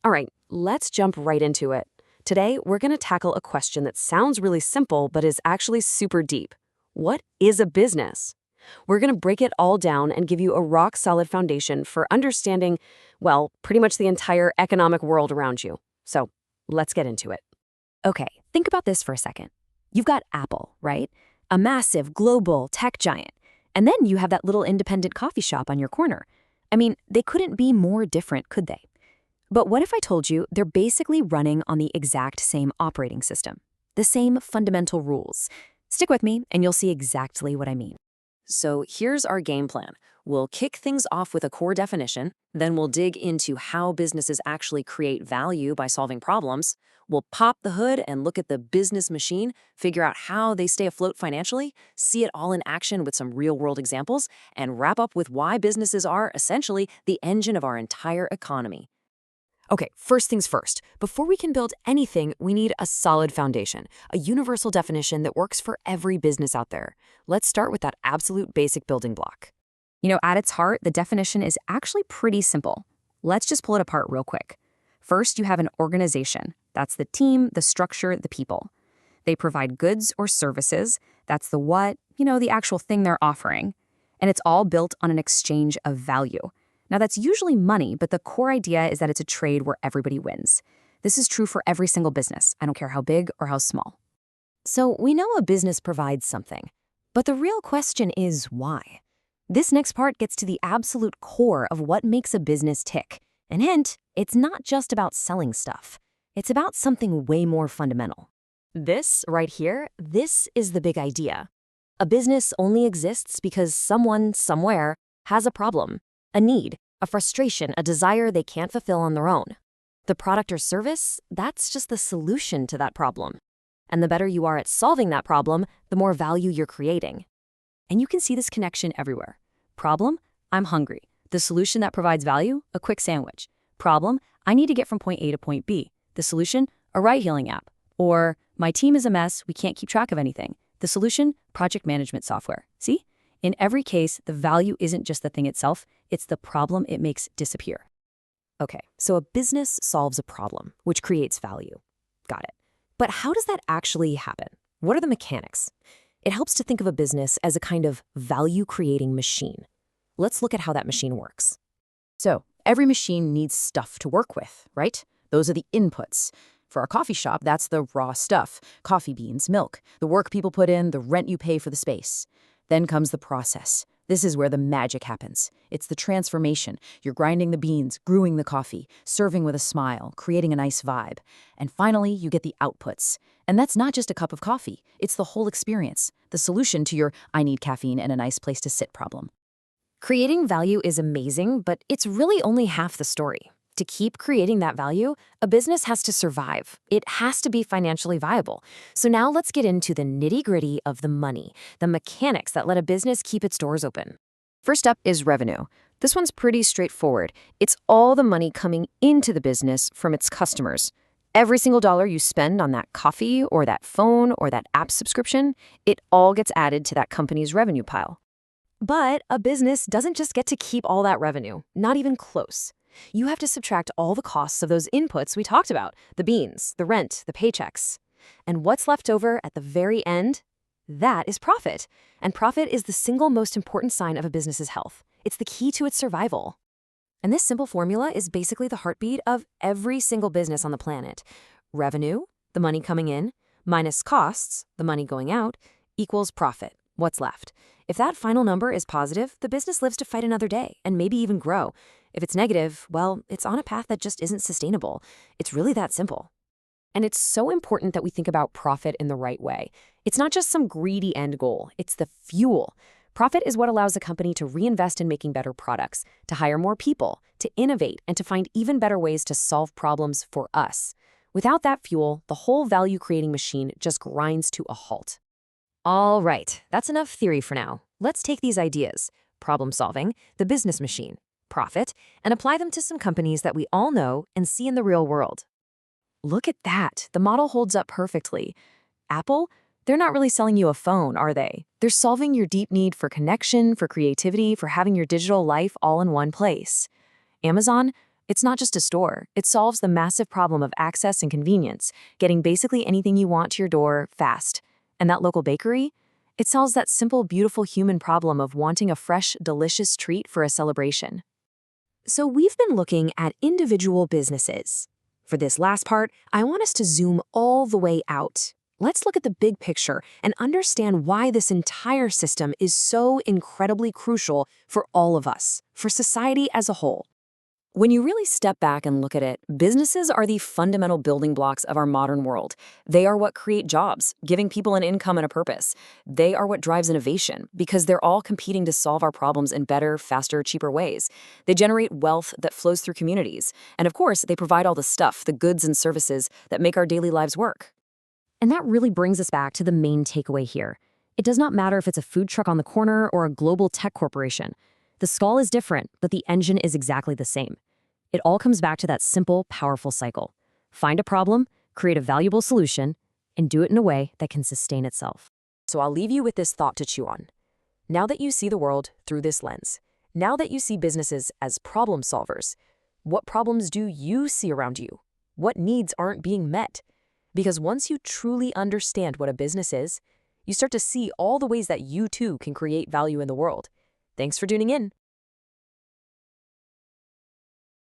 All right, let's jump right into it. Today, we're going to tackle a question that sounds really simple but is actually super deep. What is a business? We're going to break it all down and give you a rock-solid foundation for understanding, well, pretty much the entire economic world around you. So, let's get into it. Okay, think about this for a second. You've got Apple, right? A massive global tech giant. And then you have that little independent coffee shop on your corner. I mean, they couldn't be more different, could they? But what if I told you they're basically running on the exact same operating system? The same fundamental rules. Stick with me and you'll see exactly what I mean. So here's our game plan. We'll kick things off with a core definition, then we'll dig into how businesses actually create value by solving problems. We'll pop the hood and look at the business machine, figure out how they stay afloat financially, see it all in action with some real-world examples, and wrap up with why businesses are, essentially, the engine of our entire economy. Okay, first things first. Before we can build anything, we need a solid foundation, a universal definition that works for every business out there. Let's start with that absolute basic building block. At its heart, the definition is actually pretty simple. Let's just pull it apart real quick. First, you have an organization. That's the team, the structure, the people. They provide goods or services. That's the what, the actual thing they're offering. And it's all built on an exchange of value. Now, that's usually money, but the core idea is that it's a trade where everybody wins. This is true for every single business. I don't care how big or how small. So we know a business provides something, but the real question is why? This next part gets to the absolute core of what makes a business tick. And hint, it's not just about selling stuff. It's about something way more fundamental. This, right here, this is the big idea. A business only exists because someone, somewhere, has a problem, a need, a frustration, a desire they can't fulfill on their own. The product or service, that's just the solution to that problem. And the better you are at solving that problem, the more value you're creating. And you can see this connection everywhere. Problem, I'm hungry. The solution that provides value, a quick sandwich. Problem, I need to get from point A to point B. The solution, a ride-hailing app. Or, my team is a mess, we can't keep track of anything. The solution, project management software. See? In every case, the value isn't just the thing itself, it's the problem it makes disappear. Okay, so a business solves a problem, which creates value. Got it. But how does that actually happen? What are the mechanics? It helps to think of a business as a kind of value-creating machine. Let's look at how that machine works. So, every machine needs stuff to work with, right? Those are the inputs. For a coffee shop, that's the raw stuff, coffee beans, milk, the work people put in, the rent you pay for the space. Then comes the process. This is where the magic happens. It's the transformation. You're grinding the beans, brewing the coffee, serving with a smile, creating a nice vibe. And finally, you get the outputs. And that's not just a cup of coffee. It's the whole experience, the solution to your I need caffeine and a nice place to sit problem. Creating value is amazing, but it's really only half the story. To keep creating that value, a business has to survive. It has to be financially viable. So now let's get into the nitty-gritty of the money, the mechanics that let a business keep its doors open. First up is revenue. This one's pretty straightforward. It's all the money coming into the business from its customers. Every single dollar you spend on that coffee or that phone or that app subscription, it all gets added to that company's revenue pile. But a business doesn't just get to keep all that revenue, not even close. You have to subtract all the costs of those inputs we talked about, the beans, the rent, the paychecks. And what's left over at the very end? That is profit. And profit is the single most important sign of a business's health. It's the key to its survival. And this simple formula is basically the heartbeat of every single business on the planet. Revenue, the money coming in, minus costs, the money going out, equals profit, what's left. If that final number is positive, the business lives to fight another day and maybe even grow. If it's negative, well, it's on a path that just isn't sustainable. It's really that simple. And it's so important that we think about profit in the right way. It's not just some greedy end goal, it's the fuel. Profit is what allows a company to reinvest in making better products, to hire more people, to innovate, and to find even better ways to solve problems for us. Without that fuel, the whole value-creating machine just grinds to a halt. All right, that's enough theory for now. Let's take these ideas, problem solving, the business machine, profit, and apply them to some companies that we all know and see in the real world. Look at that. The model holds up perfectly. Apple, they're not really selling you a phone, are they? They're solving your deep need for connection, for creativity, for having your digital life all in one place. Amazon, It's not just a store. It solves the massive problem of access and convenience, getting basically anything you want to your door fast. And that local bakery? It solves that simple, beautiful human problem of wanting a fresh, delicious treat for a celebration. So we've been looking at individual businesses. For this last part, I want us to zoom all the way out. Let's look at the big picture and understand why this entire system is so incredibly crucial for all of us, for society as a whole. When you really step back and look at it, businesses are the fundamental building blocks of our modern world. They are what create jobs, giving people an income and a purpose. They are what drives innovation, because they're all competing to solve our problems in better, faster, cheaper ways. They generate wealth that flows through communities. And of course, they provide all the stuff, the goods and services that make our daily lives work. And that really brings us back to the main takeaway here. It does not matter if it's a food truck on the corner or a global tech corporation. The skull is different, but the engine is exactly the same. It all comes back to that simple, powerful cycle. Find a problem, create a valuable solution, and do it in a way that can sustain itself. So I'll leave you with this thought to chew on. Now that you see the world through this lens, now that you see businesses as problem solvers, what problems do you see around you? What needs aren't being met? Because once you truly understand what a business is, you start to see all the ways that you too can create value in the world. Thanks for tuning in.